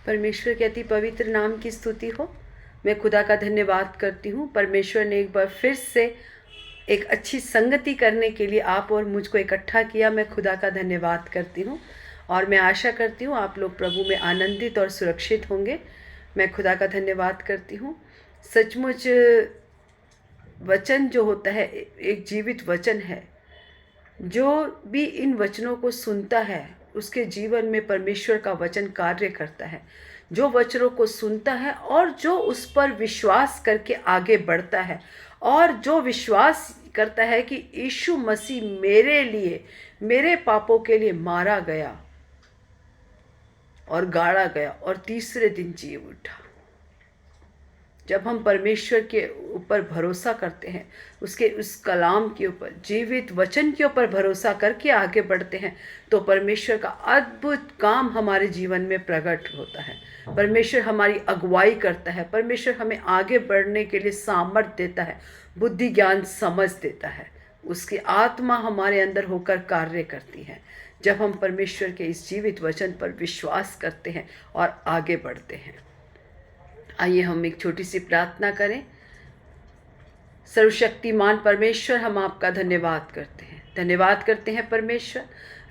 परमेश्वर के अति पवित्र नाम की स्तुति हो। मैं खुदा का धन्यवाद करती हूँ। परमेश्वर ने एक बार फिर से एक अच्छी संगति करने के लिए आप और मुझको इकट्ठा किया। मैं खुदा का धन्यवाद करती हूँ और मैं आशा करती हूँ आप लोग प्रभु में आनंदित और सुरक्षित होंगे। मैं खुदा का धन्यवाद करती हूँ। सचमुच वचन जो होता है एक जीवित वचन है। जो भी इन वचनों को सुनता है उसके जीवन में परमेश्वर का वचन कार्य करता है। जो वचनों को सुनता है और जो उस पर विश्वास करके आगे बढ़ता है और जो विश्वास करता है कि यीशु मसीह मेरे लिए, मेरे पापों के लिए मारा गया और गाड़ा गया और तीसरे दिन जी उठा। जब हम परमेश्वर के ऊपर भरोसा करते हैं, उसके उस कलाम के ऊपर, जीवित वचन के ऊपर भरोसा करके आगे बढ़ते हैं, तो परमेश्वर का अद्भुत काम हमारे जीवन में प्रकट होता है। परमेश्वर हमारी अगुवाई करता है। परमेश्वर हमें आगे बढ़ने के लिए सामर्थ देता है, बुद्धि ज्ञान समझ देता है। उसकी आत्मा हमारे अंदर होकर कार्य करती है जब हम परमेश्वर के इस जीवित वचन पर विश्वास करते हैं और आगे बढ़ते हैं। आइए हम एक छोटी सी प्रार्थना करें। सर्वशक्तिमान परमेश्वर, हम आपका धन्यवाद करते हैं। धन्यवाद करते हैं परमेश्वर,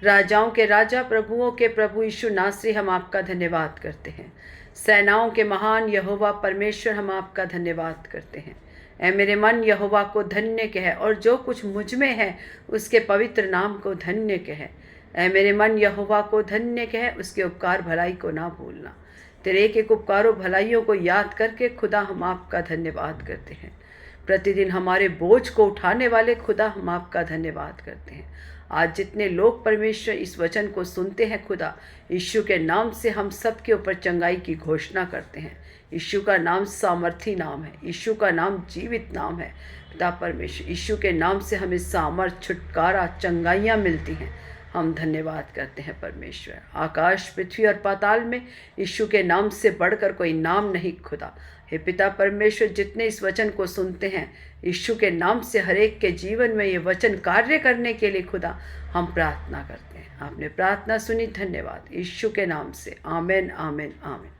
राजाओं के राजा, प्रभुओं के प्रभु यीशु नासरी, हम आपका धन्यवाद करते हैं। सेनाओं के महान यहोवा परमेश्वर, हम आपका धन्यवाद करते हैं। ऐ मेरे मन यहोवा को धन्य कह और जो कुछ मुझ में है उसके पवित्र नाम को धन्य कह। ऐ मेरे मन यहोवा को धन्य कह, उसके उपकार भलाई को ना भूलना। तेरे एक एक उपकारों भलाइयों को याद करके खुदा हम आपका धन्यवाद करते हैं। प्रतिदिन हमारे बोझ को उठाने वाले खुदा, हम आपका धन्यवाद करते हैं। आज जितने लोग परमेश्वर इस वचन को सुनते हैं खुदा, यीशु के नाम से हम सब के ऊपर चंगाई की घोषणा करते हैं। यीशु का नाम सामर्थी नाम है। यीशु का नाम जीवित नाम है। पिता परमेश्वर, यीशु के नाम से हमें सामर्थ, छुटकारा, चंगाइयाँ मिलती हैं। हम धन्यवाद करते हैं परमेश्वर। आकाश, पृथ्वी और पाताल में यीशु के नाम से बढ़कर कोई नाम नहीं खुदा। हे पिता परमेश्वर, जितने इस वचन को सुनते हैं, यीशु के नाम से हर एक के जीवन में ये वचन कार्य करने के लिए खुदा हम प्रार्थना करते हैं। आपने प्रार्थना सुनी, धन्यवाद यीशु के नाम से। आमेन, आमेन, आमेन।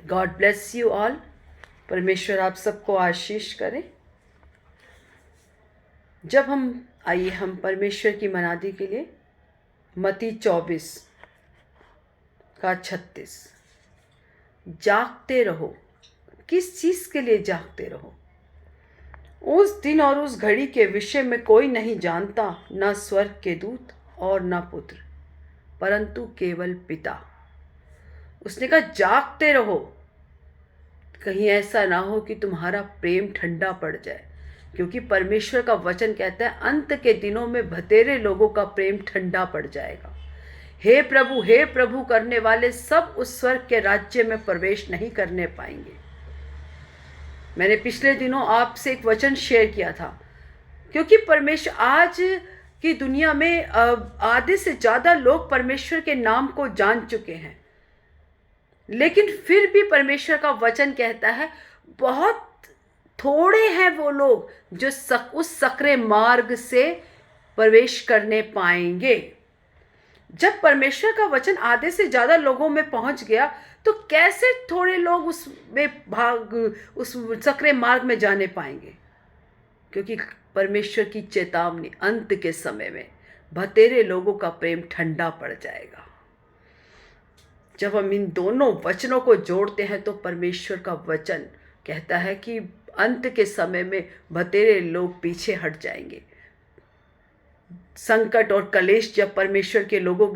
God bless you all. परमेश्वर आप सबको आशीष करें। जब हम आइए हम परमेश्वर की मनादी के लिए मत्ती 24:36, जागते रहो। किस चीज के लिए जागते रहो? उस दिन और उस घड़ी के विषय में कोई नहीं जानता, न स्वर्ग के दूत और न पुत्र, परंतु केवल पिता। उसने कहा जागते रहो। कहीं ऐसा ना हो कि तुम्हारा प्रेम ठंडा पड़ जाए, क्योंकि परमेश्वर का वचन कहता है अंत के दिनों में भतेरे लोगों का प्रेम ठंडा पड़ जाएगा। हे प्रभु करने वाले सब उस स्वर्ग के राज्य में प्रवेश नहीं करने पाएंगे। मैंने पिछले दिनों आपसे एक वचन शेयर किया था, क्योंकि परमेश्वर आज की दुनिया में आधे से ज़्यादा लोग परमेश्वर के नाम को जान चुके हैं, लेकिन फिर भी परमेश्वर का वचन कहता है बहुत थोड़े हैं वो लोग जो उस सकरे मार्ग से प्रवेश करने पाएंगे। जब परमेश्वर का वचन आधे से ज़्यादा लोगों में पहुंच गया, तो कैसे थोड़े लोग उस सकरे मार्ग में जाने पाएंगे? क्योंकि परमेश्वर की चेतावनी, अंत के समय में भतेरे लोगों का प्रेम ठंडा पड़ जाएगा। जब हम इन दोनों वचनों को जोड़ते हैं तो परमेश्वर का वचन कहता है कि अंत के समय में भतेरे लोग पीछे हट जाएंगे। संकट और कलेश जब परमेश्वर के लोगों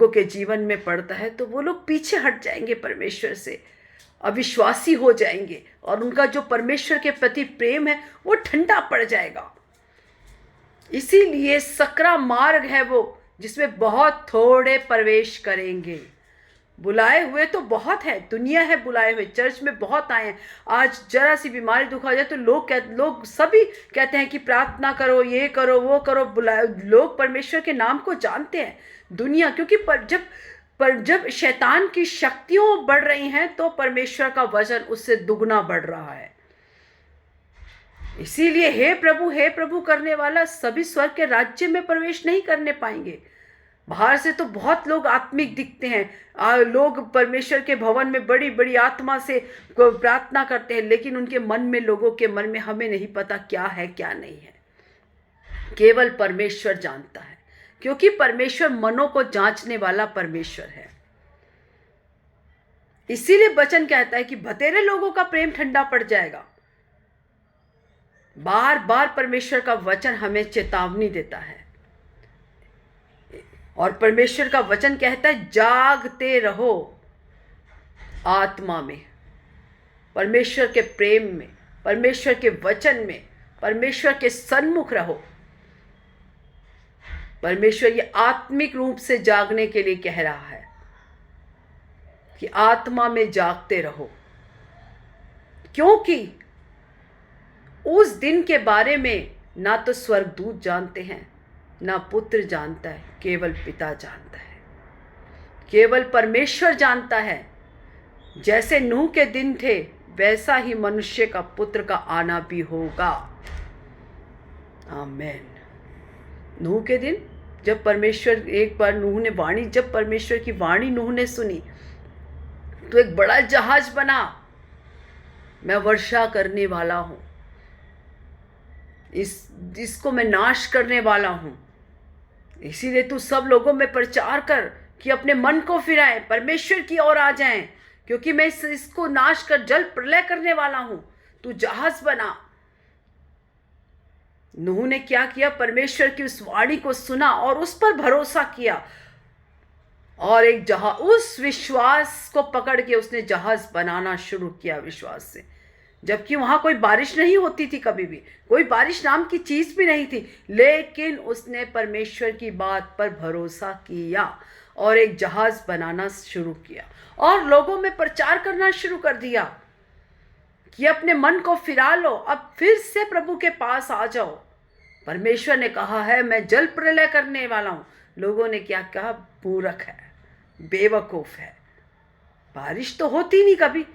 के जीवन में पड़ता है, तो वो लोग पीछे हट जाएंगे, परमेश्वर से अविश्वासी हो जाएंगे और उनका जो परमेश्वर के प्रति प्रेम है वो ठंडा पड़ जाएगा। इसीलिए सकरा मार्ग है वो जिसमें बहुत थोड़े प्रवेश करेंगे। बुलाए हुए तो बहुत है, दुनिया है बुलाए हुए, चर्च में बहुत आए हैं। आज जरा सी बीमारी दुख आ जाए तो लोग सभी कहते हैं कि प्रार्थना करो, ये करो, वो करो। लोग परमेश्वर के नाम को जानते हैं दुनिया, क्योंकि जब शैतान की शक्तियां बढ़ रही हैं तो परमेश्वर का वचन उससे दुगना बढ़ रहा है। इसीलिए हे प्रभु करने वाला सभी स्वर्ग के राज्य में प्रवेश नहीं करने पाएंगे। बाहर से तो बहुत लोग आत्मिक दिखते हैं, लोग परमेश्वर के भवन में बड़ी बड़ी आत्मा से प्रार्थना करते हैं, लेकिन उनके मन में, लोगों के मन में हमें नहीं पता क्या है क्या नहीं है। केवल परमेश्वर जानता है, क्योंकि परमेश्वर मनों को जांचने वाला परमेश्वर है। इसीलिए वचन कहता है कि भतेरे लोगों का प्रेम ठंडा पड़ जाएगा। बार बार परमेश्वर का वचन हमें चेतावनी देता है, और परमेश्वर का वचन कहता है जागते रहो आत्मा में, परमेश्वर के प्रेम में, परमेश्वर के वचन में, परमेश्वर के सन्मुख रहो। परमेश्वर ये आत्मिक रूप से जागने के लिए कह रहा है कि आत्मा में जागते रहो, क्योंकि उस दिन के बारे में ना तो स्वर्गदूत जानते हैं, ना पुत्र जानता है, केवल पिता जानता है, केवल परमेश्वर जानता है। जैसे नूह के दिन थे, वैसा ही मनुष्य का पुत्र का आना भी होगा। आमीन। नूह के दिन, जब परमेश्वर, एक बार नूह ने वाणी, जब परमेश्वर की वाणी नूह ने सुनी, तो एक बड़ा जहाज बना, मैं वर्षा करने वाला हूं, इसको मैं नाश करने वाला हूं, इसीलिए तू सब लोगों में प्रचार कर कि अपने मन को फिराएं, परमेश्वर की ओर आ जाएं, क्योंकि मैं इसको नाश कर जल प्रलय करने वाला हूं। तू जहाज बना। नूह ने क्या किया? परमेश्वर की उस वाणी को सुना और उस पर भरोसा किया, और एक जहाज, उस विश्वास को पकड़ के उसने जहाज बनाना शुरू किया विश्वास से। जबकि वहां कोई बारिश नहीं होती थी, कभी भी कोई बारिश नाम की चीज भी नहीं थी, लेकिन उसने परमेश्वर की बात पर भरोसा किया और एक जहाज बनाना शुरू किया, और लोगों में प्रचार करना शुरू कर दिया कि अपने मन को फिरा लो, अब फिर से प्रभु के पास आ जाओ। परमेश्वर ने कहा है मैं जल प्रलय करने वाला हूं। लोगों ने क्या कहा? मूर्ख है, बेवकूफ है, बारिश तो होती नहीं कभी,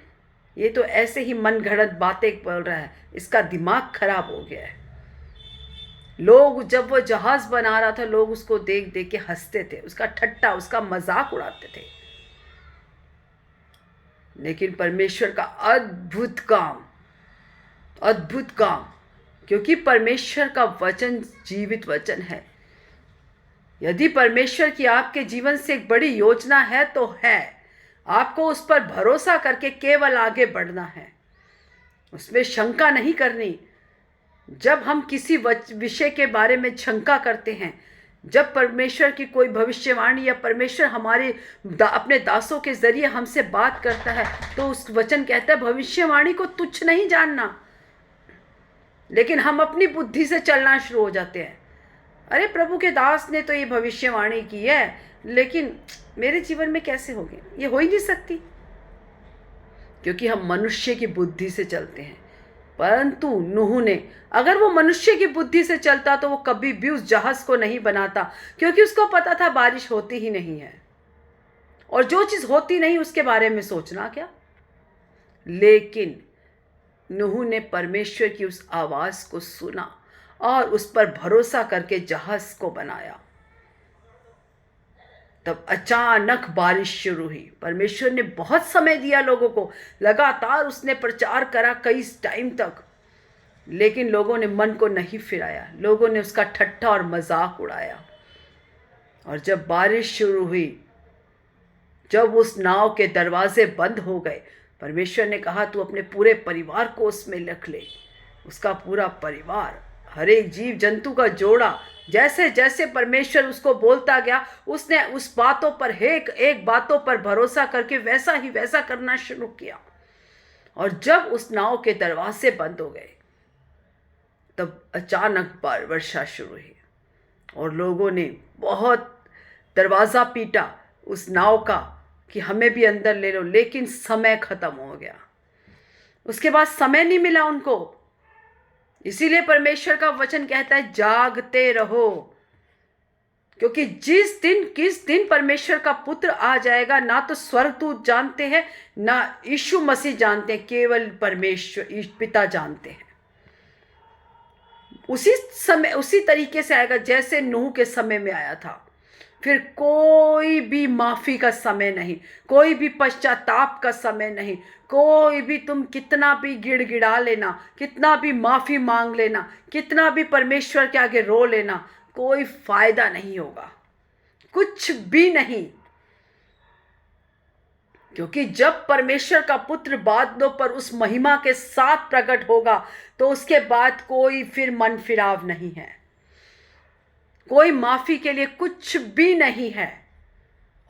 ये तो ऐसे ही मन घड़त बातें बोल रहा है, इसका दिमाग खराब हो गया है। लोग, जब वो जहाज बना रहा था, लोग उसको देख देख के हंसते थे, उसका ठट्टा, उसका मजाक उड़ाते थे। लेकिन परमेश्वर का अद्भुत काम, अद्भुत काम, क्योंकि परमेश्वर का वचन जीवित वचन है। यदि परमेश्वर की आपके जीवन से एक बड़ी योजना है तो है, आपको उस पर भरोसा करके केवल आगे बढ़ना है, उसमें शंका नहीं करनी। जब हम किसी विषय के बारे में शंका करते हैं, जब परमेश्वर की कोई भविष्यवाणी या परमेश्वर हमारे अपने दासों के जरिए हमसे बात करता है, तो उस वचन कहता है भविष्यवाणी को तुच्छ नहीं जानना। लेकिन हम अपनी बुद्धि से चलना शुरू हो जाते हैं। अरे प्रभु के दास ने तो ये भविष्यवाणी की है, लेकिन मेरे जीवन में कैसे होगी? ये हो ही नहीं सकती, क्योंकि हम मनुष्य की बुद्धि से चलते हैं। परंतु नूह ने, अगर वो मनुष्य की बुद्धि से चलता तो वो कभी भी उस जहाज को नहीं बनाता, क्योंकि उसको पता था बारिश होती ही नहीं है, और जो चीज होती नहीं उसके बारे में सोचना क्या। लेकिन नूह ने परमेश्वर की उस आवाज को सुना और उस पर भरोसा करके जहाज को बनाया। तब अचानक बारिश शुरू हुई। परमेश्वर ने बहुत समय दिया लोगों को, लगातार उसने प्रचार करा कई टाइम तक, लेकिन लोगों ने मन को नहीं फिराया, लोगों ने उसका ठट्ठा और मजाक उड़ाया। और जब बारिश शुरू हुई, जब उस नाव के दरवाजे बंद हो गए, परमेश्वर ने कहा तू अपने पूरे परिवार को उसमें रख ले। उसका पूरा परिवार, हर एक जीव जंतु का जोड़ा, जैसे जैसे परमेश्वर उसको बोलता गया, उसने उस बातों पर, एक बातों पर भरोसा करके वैसा ही वैसा करना शुरू किया। और जब उस नाव के दरवाजे बंद हो गए, तब अचानक वर्षा शुरू हुई, और लोगों ने बहुत दरवाज़ा पीटा उस नाव का कि हमें भी अंदर ले लो, लेकिन समय खत्म हो गया। उसके बाद समय नहीं मिला उनको। इसीलिए परमेश्वर का वचन कहता है जागते रहो, क्योंकि किस दिन परमेश्वर का पुत्र आ जाएगा, ना तो स्वर्गदूत जानते हैं, ना यीशु मसीह जानते हैं, केवल परमेश्वर पिता जानते हैं। उसी समय, उसी तरीके से आएगा जैसे नूह के समय में आया था। फिर कोई भी माफ़ी का समय नहीं, कोई भी पश्चाताप का समय नहीं, कोई भी तुम कितना भी गिड़गिड़ा लेना, कितना भी माफ़ी मांग लेना, कितना भी परमेश्वर के आगे रो लेना, कोई फायदा नहीं होगा, कुछ भी नहीं। क्योंकि जब परमेश्वर का पुत्र बादलों पर उस महिमा के साथ प्रकट होगा तो उसके बाद कोई फिर मन फिराव नहीं है, कोई माफी के लिए कुछ भी नहीं है।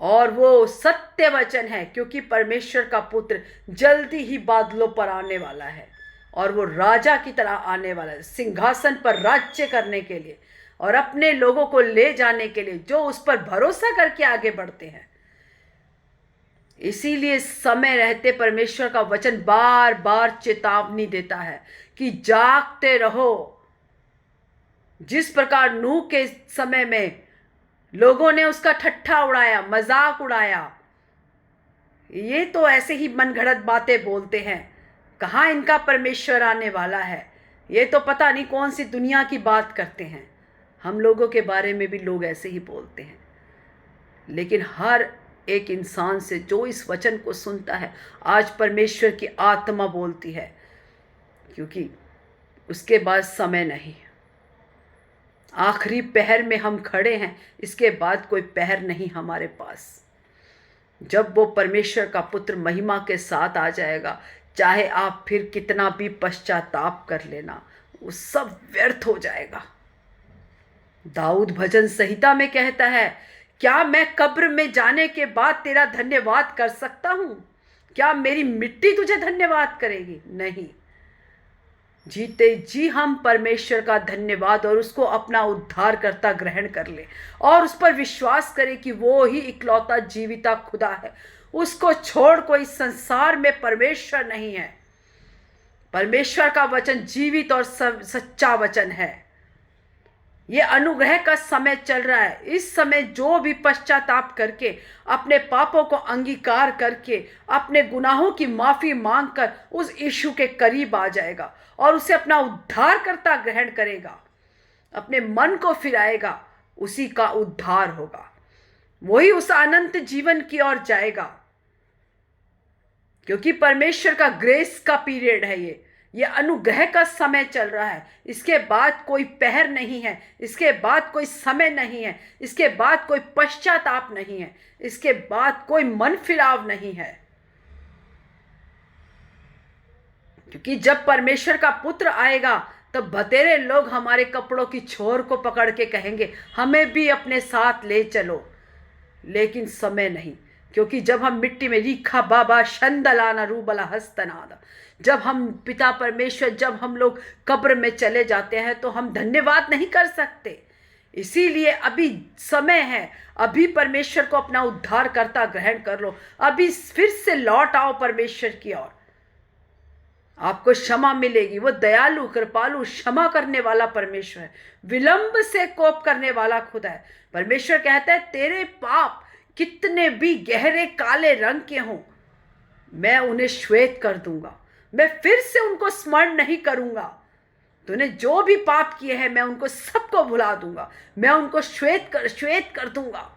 और वो सत्य वचन है, क्योंकि परमेश्वर का पुत्र जल्दी ही बादलों पर आने वाला है और वो राजा की तरह आने वाला है, सिंहासन पर राज्य करने के लिए और अपने लोगों को ले जाने के लिए जो उस पर भरोसा करके आगे बढ़ते हैं। इसीलिए समय रहते परमेश्वर का वचन बार बार चेतावनी देता है कि जागते रहो। जिस प्रकार नूह के समय में लोगों ने उसका ठट्ठा उड़ाया, मजाक उड़ाया, ये तो ऐसे ही मनगढ़ंत बातें बोलते हैं, कहाँ इनका परमेश्वर आने वाला है, ये तो पता नहीं कौन सी दुनिया की बात करते हैं। हम लोगों के बारे में भी लोग ऐसे ही बोलते हैं। लेकिन हर एक इंसान से जो इस वचन को सुनता है, आज परमेश्वर की आत्मा बोलती है, क्योंकि उसके बाद समय नहीं, आखिरी पहर में हम खड़े हैं, इसके बाद कोई पहर नहीं हमारे पास। जब वो परमेश्वर का पुत्र महिमा के साथ आ जाएगा, चाहे आप फिर कितना भी पश्चाताप कर लेना, वो सब व्यर्थ हो जाएगा। दाऊद भजन संहिता में कहता है, क्या मैं कब्र में जाने के बाद तेरा धन्यवाद कर सकता हूं? क्या मेरी मिट्टी तुझे धन्यवाद करेगी? नहीं, जीते जी हम परमेश्वर का धन्यवाद और उसको अपना उद्धारकर्ता ग्रहण कर ले और उस पर विश्वास करें कि वो ही इकलौता जीविता खुदा है। उसको छोड़ कोई संसार में परमेश्वर नहीं है। परमेश्वर का वचन जीवित और सच्चा वचन है। ये अनुग्रह का समय चल रहा है। इस समय जो भी पश्चाताप करके, अपने पापों को अंगीकार करके, अपने गुनाहों की माफी मांगकर उस यीशु के करीब आ जाएगा और उसे अपना उद्धारकर्ता ग्रहण करेगा, अपने मन को फिराएगा, उसी का उद्धार होगा, वही उस अनंत जीवन की ओर जाएगा। क्योंकि परमेश्वर का ग्रेस का पीरियड है, ये अनुग्रह का समय चल रहा है। इसके बाद कोई पहर नहीं है, इसके बाद कोई समय नहीं है, इसके बाद कोई पश्चाताप नहीं है, इसके बाद कोई मन फिराव नहीं है। क्योंकि जब परमेश्वर का पुत्र आएगा तब बतेरे लोग हमारे कपड़ों की छोर को पकड़ के कहेंगे, हमें भी अपने साथ ले चलो। लेकिन समय नहीं, क्योंकि जब हम मिट्टी में रीखा बाबा शंदलाना रूबला हस्तनादा, जब हम पिता परमेश्वर, जब हम लोग कब्र में चले जाते हैं तो हम धन्यवाद नहीं कर सकते। इसीलिए अभी समय है, अभी परमेश्वर को अपना उद्धारकर्ता ग्रहण कर लो, अभी फिर से लौट आओ परमेश्वर की ओर। आपको क्षमा मिलेगी। वो दयालु, कृपालु, क्षमा करने वाला परमेश्वर है, विलंब से कोप करने वाला खुदा है। परमेश्वर कहता है, तेरे पाप कितने भी गहरे काले रंग के हों, मैं उन्हें श्वेत कर दूंगा, मैं फिर से उनको स्मरण नहीं करूंगा। तूने जो भी पाप किए हैं मैं उनको सबको भुला दूंगा, मैं उनको श्वेत कर दूंगा।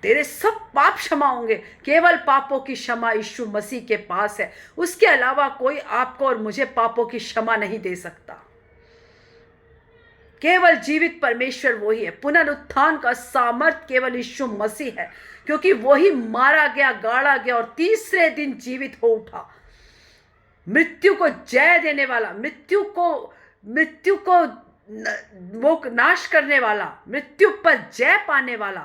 तेरे सब पाप क्षमा होंगे। केवल पापों की क्षमा यीशु मसीह के पास है, उसके अलावा कोई आपको और मुझे पापों की क्षमा नहीं दे सकता। केवल जीवित परमेश्वर वही है। पुनरुत्थान का सामर्थ केवल यीशु मसीह है, क्योंकि वही मारा गया, गाड़ा गया और तीसरे दिन जीवित हो उठा। मृत्यु को जय देने वाला, मृत्यु को वो नाश करने वाला, मृत्यु पर जय पाने वाला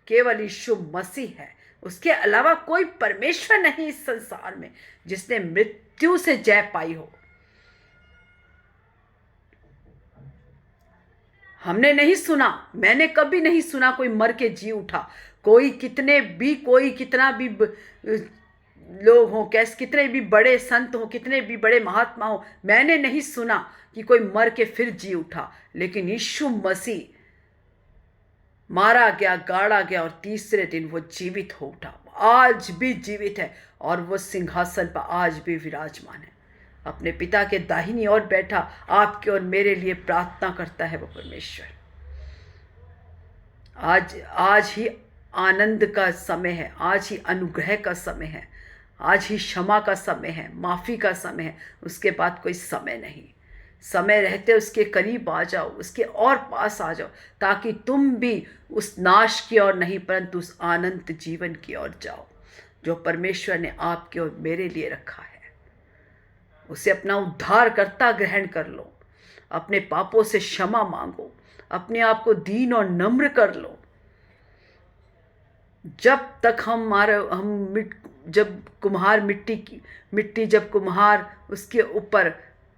केवल यीशु मसीह है। उसके अलावा कोई परमेश्वर नहीं इस संसार में जिसने मृत्यु से जय पाई हो। हमने नहीं सुना, मैंने कभी नहीं सुना कोई मर के जी उठा। कोई कितना भी लोग हों, कितने भी बड़े संत हों, कितने भी बड़े महात्मा हों, मैंने नहीं सुना कि कोई मर के फिर जी उठा। लेकिन यीशु मसीह मारा गया, गाड़ा गया और तीसरे दिन वो जीवित हो उठा, आज भी जीवित है और वो सिंहासन पर आज भी विराजमान है। अपने पिता के दाहिनी ओर बैठा आपके और मेरे लिए प्रार्थना करता है वो परमेश्वर। आज आज ही आनंद का समय है, आज ही अनुग्रह का समय है, आज ही क्षमा का समय है, माफ़ी का समय है। उसके बाद कोई समय नहीं। समय रहते उसके करीब आ जाओ, उसके और पास आ जाओ, ताकि तुम भी उस नाश की ओर नहीं परंतु उस आनंद जीवन की ओर जाओ जो परमेश्वर ने आपके और मेरे लिए रखा है। उसे अपना उद्धारकर्ता ग्रहण कर लो, अपने पापों से क्षमा मांगो, अपने आप को दीन और नम्र कर लो। जब तक जब कुम्हार मिट्टी जब कुम्हार उसके ऊपर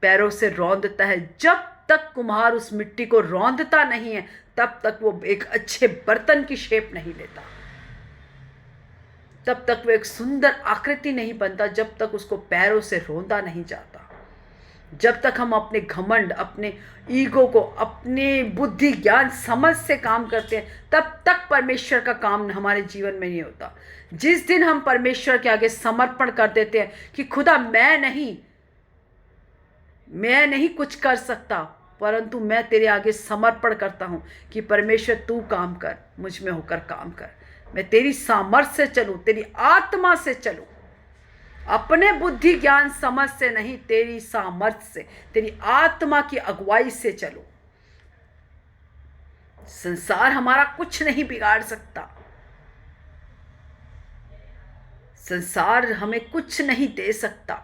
पैरों से रौंदता है, जब तक कुम्हार उस मिट्टी को रौंदता नहीं है तब तक वो एक अच्छे बर्तन की शेप नहीं लेता, तब तक वो एक सुंदर आकृति नहीं बनता, जब तक उसको पैरों से रौंदा नहीं जाता। जब तक हम अपने घमंड, अपने ईगो को, अपने बुद्धि ज्ञान समझ से काम करते हैं, तब तक परमेश्वर का काम हमारे जीवन में नहीं होता। जिस दिन हम परमेश्वर के आगे समर्पण कर देते हैं कि खुदा मैं नहीं कुछ कर सकता, परंतु मैं तेरे आगे समर्पण करता हूँ कि परमेश्वर तू काम कर, मुझ में होकर काम कर। मैं तेरी सामर्थ्य से चलूँ, तेरी आत्मा से चलूँ, अपने बुद्धि ज्ञान समझ से नहीं, तेरी सामर्थ्य से, तेरी आत्मा की अगुवाई से चलो। संसार हमारा कुछ नहीं बिगाड़ सकता, संसार हमें कुछ नहीं दे सकता,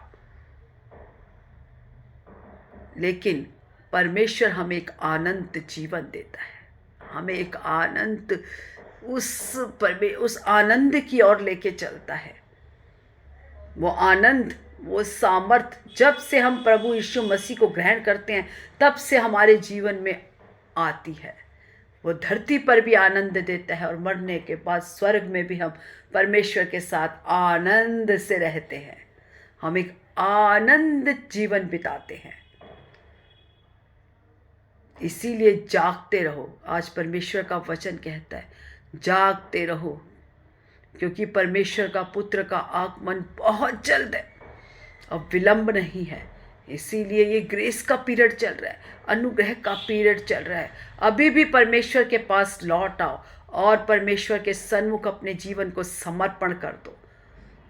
लेकिन परमेश्वर हमें एक आनंद जीवन देता है, हमें एक आनंद, उस आनंद की ओर लेके चलता है। वो आनंद, वो सामर्थ जब से हम प्रभु यीशु मसीह को ग्रहण करते हैं तब से हमारे जीवन में आती है। वो धरती पर भी आनंद देता है और मरने के बाद स्वर्ग में भी हम परमेश्वर के साथ आनंद से रहते हैं। हम एक आनंद जीवन बिताते हैं। इसीलिए जागते रहो। आज परमेश्वर का वचन कहता है जागते रहो, क्योंकि परमेश्वर का पुत्र का आगमन बहुत जल्द है, अब विलंब नहीं है। इसीलिए ये ग्रेस का पीरियड चल रहा है, अनुग्रह का पीरियड चल रहा है। अभी भी परमेश्वर के पास लौट आओ और परमेश्वर के सन्मुख अपने जीवन को समर्पण कर दो।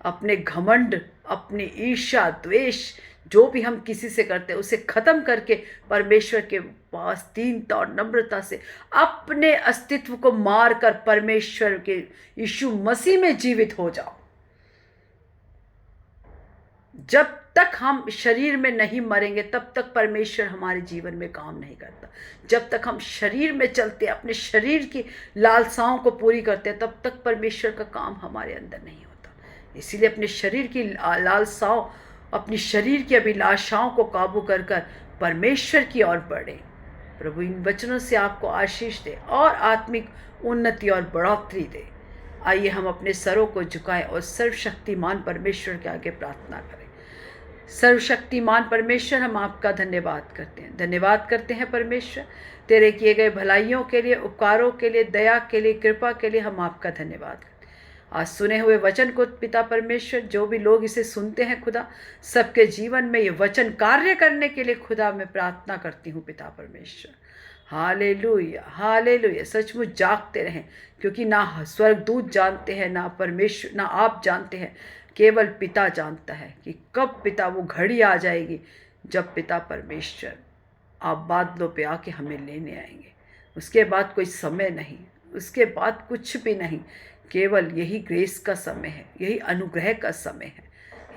अपने घमंड, अपनी ईर्ष्या, द्वेष, जो भी हम किसी से करते हैं उसे खत्म करके परमेश्वर के पास दीनता और नम्रता से अपने अस्तित्व को मार कर परमेश्वर के यीशु मसीह में जीवित हो जाओ। जब तक हम शरीर में नहीं मरेंगे तब तक परमेश्वर हमारे जीवन में काम नहीं करता। जब तक हम शरीर में चलते, अपने शरीर की लालसाओं को पूरी करते हैं, तब तक परमेश्वर का काम हमारे अंदर नहीं होता। इसीलिए अपने शरीर की लालसाओं, अपनी शरीर की अभिलाषाओं को काबू कर कर परमेश्वर की ओर बढ़े। प्रभु इन वचनों से आपको आशीष दे और आत्मिक उन्नति और बढ़ोतरी दे। आइए हम अपने सरों को झुकाएं और सर्वशक्तिमान परमेश्वर के आगे प्रार्थना करें। सर्वशक्तिमान परमेश्वर, हम आपका धन्यवाद करते हैं। धन्यवाद करते हैं परमेश्वर, तेरे किए गए भलाइयों के लिए, उपकारों के लिए, दया के लिए, कृपा के लिए हम आपका धन्यवाद करते हैं। आज सुने हुए वचन को पिता परमेश्वर, जो भी लोग इसे सुनते हैं खुदा, सबके जीवन में ये वचन कार्य करने के लिए खुदा मैं प्रार्थना करती हूँ पिता परमेश्वर। Hallelujah, hallelujah. सचमुच जागते रहें, क्योंकि ना स्वर्गदूत जानते हैं, ना परमेश्वर, ना आप जानते हैं, केवल पिता जानता है कि कब पिता वो घड़ी आ जाएगी जब पिता परमेश्वर आप बादलों पे आके हमें लेने आएंगे। उसके बाद कोई समय नहीं, उसके बाद कुछ भी नहीं, केवल यही ग्रेस का समय है, यही अनुग्रह का समय है।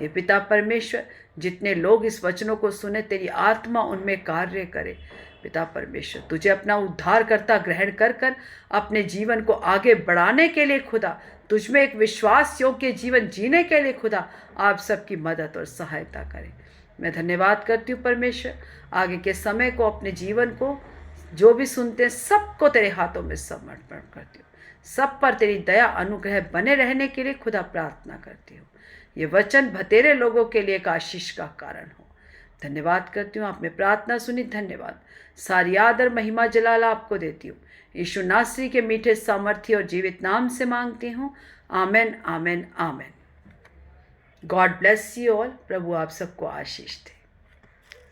हे पिता परमेश्वर, जितने लोग इस वचनों को सुने, तेरी आत्मा उनमें कार्य करे। पिता परमेश्वर, तुझे अपना उद्धारकर्ता ग्रहण कर कर अपने जीवन को आगे बढ़ाने के लिए खुदा, तुझ में एक विश्वास योग्य जीवन जीने के लिए खुदा आप सबकी मदद और सहायता करें। मैं धन्यवाद करती हूँ परमेश्वर। आगे के समय को, अपने जीवन को, जो भी सुनते हैं सबको तेरे हाथों में समर्पण करती हूँ। सब पर तेरी दया अनुग्रह बने रहने के लिए खुदा प्रार्थना करती हूँ। ये वचन भतेरे लोगों के लिए एक आशीष का कारण हो। धन्यवाद करती हूँ, आपने प्रार्थना सुनी, धन्यवाद। सारी आदर महिमा जलाल आपको देती हूँ। यीशु नासरी के मीठे सामर्थ्य और जीवित नाम से मांगती हूँ। आमेन, आमेन, आमेन। God bless you all. प्रभु आप सबको आशीष दे।